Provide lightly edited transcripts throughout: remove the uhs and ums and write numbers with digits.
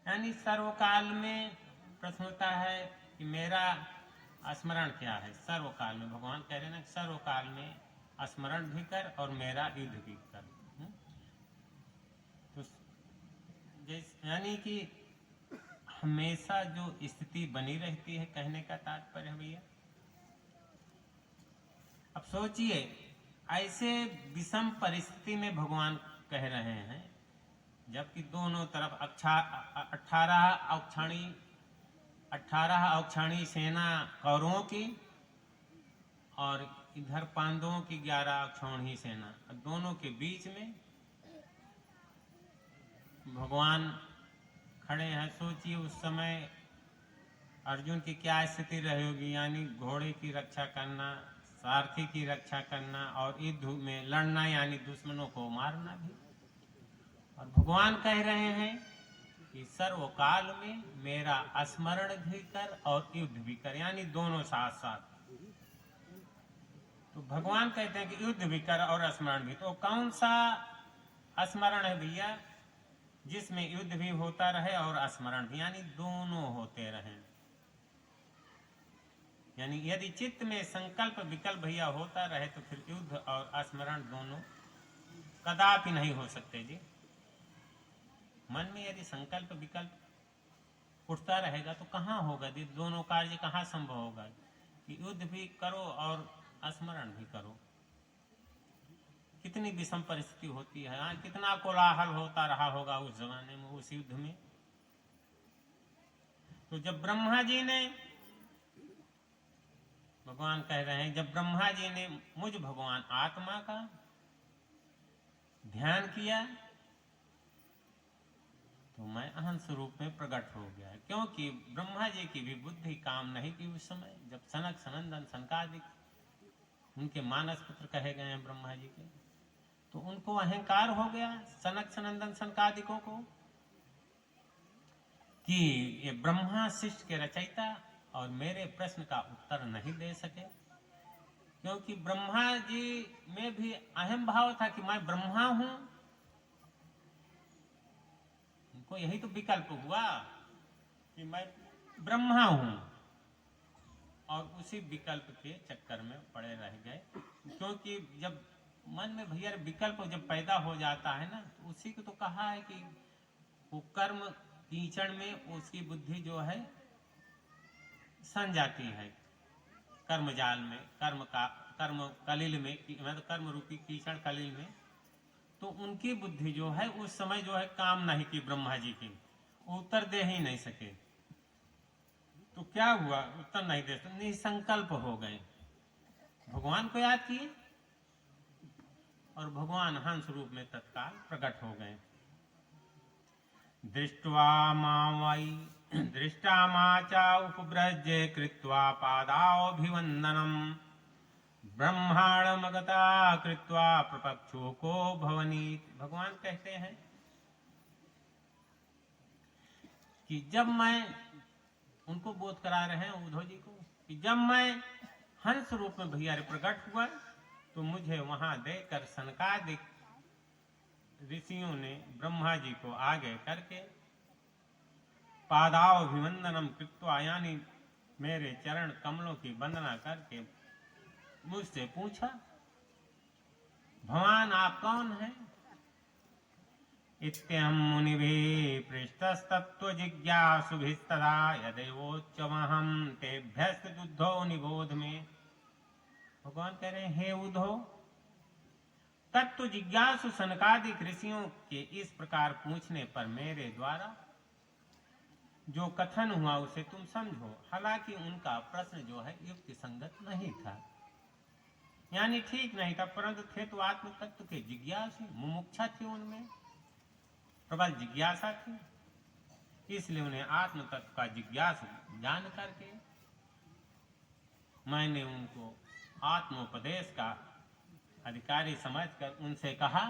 यानी सर्वकाल में प्रश्न होता है कि मेरा स्मरण क्या है। सर्वकाल में भगवान कह रहे हैं ना, सर्वकाल में स्मरण भी कर और मेरा युद्ध भी कर। तो यानी कि हमेशा जो स्थिति बनी रहती है, कहने का तात्पर्य है भैया। अब सोचिए, ऐसे विषम परिस्थिति में भगवान कह रहे हैं, जबकि दोनों तरफ 18 औक्षाणी सेना कौरवों की और इधर पांडवों की 11 औक्षाणी सेना, दोनों के बीच में भगवान खड़े हैं। सोचिए उस समय अर्जुन की क्या स्थिति रही होगी, यानी घोड़े की रक्षा करना, सारथी की रक्षा करना और युद्ध में लड़ना, यानी दुश्मनों को मारना भी। और भगवान कह रहे हैं कि सर्वकाल में मेरा स्मरण भी कर और युद्ध भी कर, यानी दोनों साथ साथ। तो भगवान कहते हैं कि युद्ध भी कर और स्मरण भी। तो कौन सा स्मरण है भैया? जिसमें युद्ध भी होता रहे और स्मरण भी, यानी दोनों होते रहे। यानी यदि चित्त में संकल्प विकल्प भैया होता रहे तो फिर युद्ध और स्मरण दोनों कदापि नहीं हो सकते जी। मन में यदि संकल्प विकल्प उठता रहेगा तो कहाँ होगा जी, दोनों कार्य कहाँ संभव होगा कि युद्ध भी करो और स्मरण भी करो। कितनी विषम परिस्थिति होती है, कितना कोलाहल होता रहा होगा उस जमाने में, उस युद्ध में। तो जब ब्रह्मा जी ने, भगवान कह रहे हैं, जब ब्रह्मा जी ने मुझ भगवान आत्मा का ध्यान किया तो मैं अहं स्वरूप में प्रकट हो गया। क्योंकि ब्रह्मा जी की भी बुद्धि काम नहीं की उस समय, जब सनक सनंदन सनकादिक उनके मानस पुत्र कहे गए हैं ब्रह्मा जी के, तो उनको अहंकार हो गया सनक सनंदन सनकादिकों को कि ये ब्रह्मा सृष्टि के रचयिता और मेरे प्रश्न का उत्तर नहीं दे सके। क्योंकि ब्रह्मा जी में भी अहम भाव था कि मैं ब्रह्मा हूं। उनको यही तो विकल्प हुआ कि मैं ब्रह्मा हूं, और उसी विकल्प के चक्कर में पड़े रह गए। क्योंकि जब मन में भैया विकल्प जब पैदा हो जाता है ना, तो उसी को तो कहा है कि वो कर्म कीचड़ में उसकी बुद्धि जो है सन जाती है, कर्म जाल में, कर्म कलिल में, मतलब कर्म रूपी कीचड़ कलिल में। तो उनकी बुद्धि जो है उस समय जो है काम नहीं की ब्रह्मा जी की, उत्तर दे ही नहीं सके। तो क्या हुआ, उत्तर नहीं दे सकते, निसंकल्प हो गए। भगवान को याद किए और भगवान हंस रूप में तत्काल प्रकट हो गए। दृष्ट्वा मावै दृष्टा माचा उपब्रज्य कृत्वा पादाभिवंदनम ब्रह्मांडमगता कृत्वा प्रपक्षो को भवनीत। भगवान कहते हैं कि जब मैं, उनको बोध करा रहे हैं उद्धव जी को, कि जब मैं हंस रूप में भैया प्रकट हुआ तो मुझे वहां देखकर सनकादिक ऋषियों ने ब्रह्मा जी को आगे करके पादाभिवंदनम कृत्वा, यानी मेरे चरण कमलों की वंदना करके मुझसे पूछा, भगवान आप कौन हैं? इत्यहं मुनिभिः पृष्टस्तत्त्व जिज्ञासुभिस्तदा यदेवोच्चमहं तेभ्यस्तुद्धो निबोध में। भगवान कह रहे हैं, हे उद्धव, तत्व जिज्ञासु सनकादिक ऋषियों के इस प्रकार पूछने पर मेरे द्वारा जो कथन हुआ उसे तुम समझो। हालांकि उनका प्रश्न जो है युक्ति संगत नहीं था, यानी ठीक नहीं था, परंतु थे तो आत्म तत्व के जिज्ञासु, मुमुक्षा थी, उनमें प्रबल जिज्ञासा थी। इसलिए उन्हें आत्म तत्व का जिज्ञासु जान करके मैंने उनको आत्मोपदेश का अधिकारी समझकर उनसे कहा,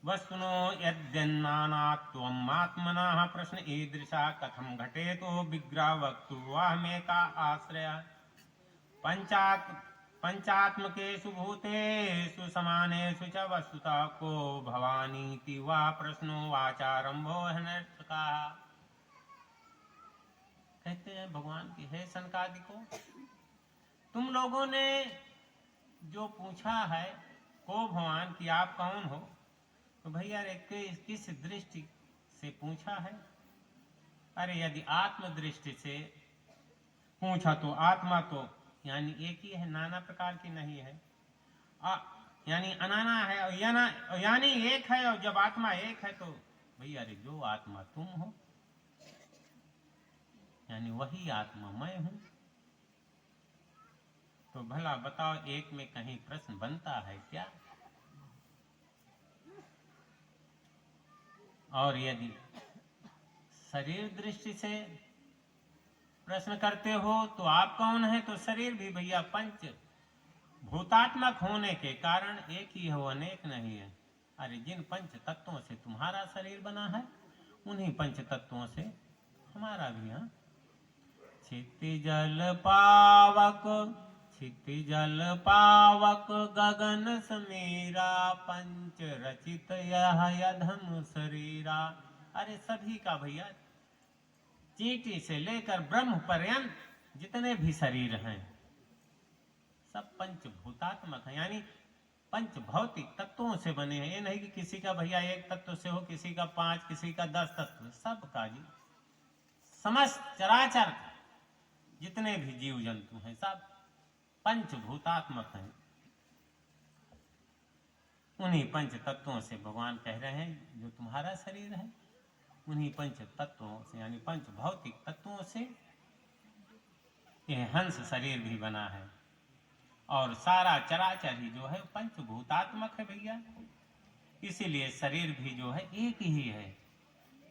वस्तुनो यद्यन्नानात्वम् आत्मनः प्रश्न ईदृशा कथम घटेतो विग्रह वक्तु वह में का आश्रय पंचात्मकेषु भूतेषु समानेषु च वस्तुतः को भवानीति वा प्रश्नो वाचारंभो हनर्तका। कहते हैं भगवान की, हे सनकादिको, तुम लोगों ने जो पूछा है को भगवान की आप कौन हो, तो भैया किस दृष्टि से पूछा है? अरे यदि आत्म दृष्टि से पूछा तो आत्मा तो यानी एक ही है, नाना प्रकार की नहीं है। यानी अनाना है और यानी एक है, और जब आत्मा एक है तो भैया अरे जो आत्मा तुम हो यानी वही आत्मा मैं हूं। तो भला बताओ, एक में कहीं प्रश्न बनता है क्या? और यदि शरीर दृष्टि से प्रश्न करते हो तो आप कौन है, तो शरीर भी भैया पंच भूतात्मक होने के कारण एक ही हो, अनेक नहीं है। अरे जिन पंच तत्वों से तुम्हारा शरीर बना है उन्हीं पंच तत्वों से हमारा भी है। क्षितिजल पावक गगन समीरा पंच रचित यह यधम शरीरा। अरे सभी का भैया चींटी से लेकर ब्रह्म पर्यंत जितने भी शरीर हैं सब पंचभूतात्मक हैं, यानी पंच भौतिक तत्वों से बने हैं। ये नहीं कि किसी का भैया एक तत्व से हो, किसी का 5, किसी का 10 तत्व। सबका जी समस्त चराचर जितने भी जीव जंतु हैं सब पंचभूतात्मक हैं। उन्हीं पंच तत्वों से भगवान कह रहे हैं जो तुम्हारा शरीर है, उन्हीं पंच तत्वों से यानी पंच भौतिक तत्वों से यह हंस शरीर भी बना है। और सारा चराचर ही जो है पंचभूतात्मक है भैया। इसीलिए शरीर भी जो है एक ही है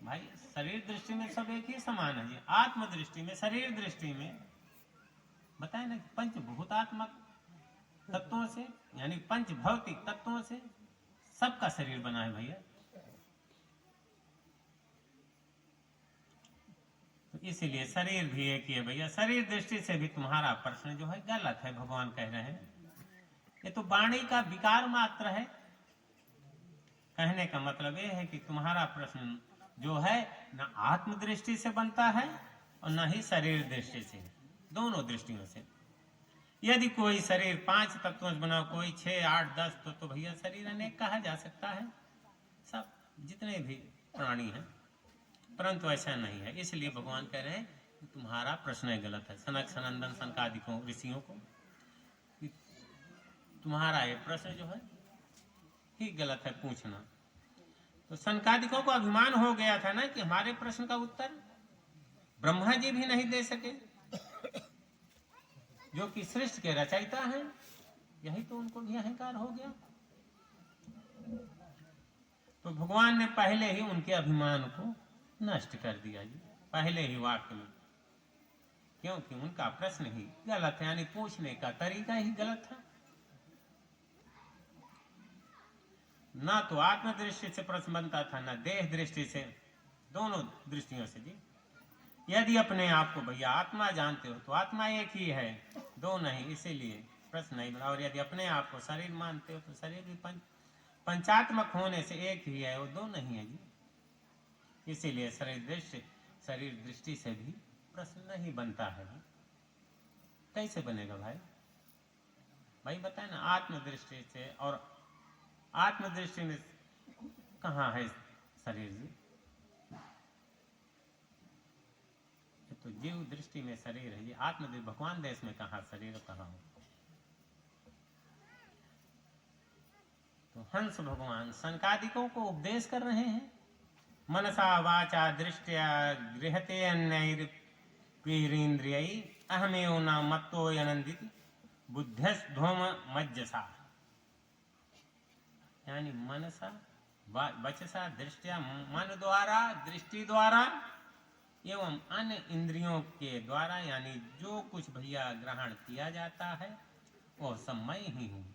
भाई। शरीर दृष्टि में सब एक ही समान है जी। आत्म दृष्टि में, शरीर दृष्टि में बताए ना, पंचभूतात्मक तत्वों से यानी पंच भौतिक तत्वों से सबका शरीर बना है भैया। तो इसीलिए शरीर भी एक ही है भैया। शरीर दृष्टि से भी तुम्हारा प्रश्न जो है गलत है, भगवान कह रहे हैं। ये तो वाणी का विकार मात्र है। कहने का मतलब ये है कि तुम्हारा प्रश्न जो है न आत्म दृष्टि से बनता है और न ही शरीर दृष्टि से, दोनों दृष्टियों से। यदि कोई शरीर 5 तत्वों से बना, कोई 6, 8, 10 तो भैया शरीर अनेक कहा जा सकता है, सब जितने भी प्राणी हैं। परंतु ऐसा नहीं है। इसलिए भगवान कह रहे हैं कि तुम्हारा प्रश्न गलत है। सनक सनंदन सनकादिकों ऋषियों को तुम्हारा ये प्रश्न जो है ही गलत है पूछना। तो सनकादिकों को अभिमान हो गया था ना कि हमारे प्रश्न का उत्तर ब्रह्मा जी भी नहीं दे सके, जो कि सृष्टि के रचयिता हैं। यही तो उनको भी अहंकार हो गया। तो भगवान ने पहले ही उनके अभिमान को नष्ट कर दिया जी, पहले ही वाक्य में। क्योंकि उनका प्रश्न ही गलत है, यानी पूछने का तरीका ही गलत था। ना तो आत्म दृष्टि से प्रश्न बनता था, ना देह दृष्टि से, दोनों दृष्टियों से जी। यदि अपने आप को भैया आत्मा जानते हो तो आत्मा एक ही है, दो नहीं, इसीलिए प्रश्न नहीं बना। और यदि अपने आप को शरीर मानते हो तो शरीर भी पंचात्मक होने से एक ही है, वो दो नहीं है जी। इसीलिए शरीर दृष्टि से भी प्रश्न नहीं बनता है। कैसे बनेगा भाई? भाई बताए ना, आत्म दृष्टि से। और आत्म दृष्टि में कहाँ है शरीर जी? तो जीव दृष्टि में शरीर है जी। आत्म भगवान देश में कहाँ शरीर, कहाँ हो? तो हंस भगवान सनकादिकों को उपदेश कर रहे हैं। मनसा वाचा दृष्टिया गृहते अन्यैर्पीरीन्द्रियै अहमेव न मत्तो यनन्दिति बुद्ध्यस्ध्वम मज्जसा। यानी मनसा वचसा दृष्टिया, मन द्वारा, दृष्टि द्वारा एवं अन्य इंद्रियों के द्वारा, यानी जो कुछ भैया ग्रहण किया जाता है वो सब मैं ही हूँ।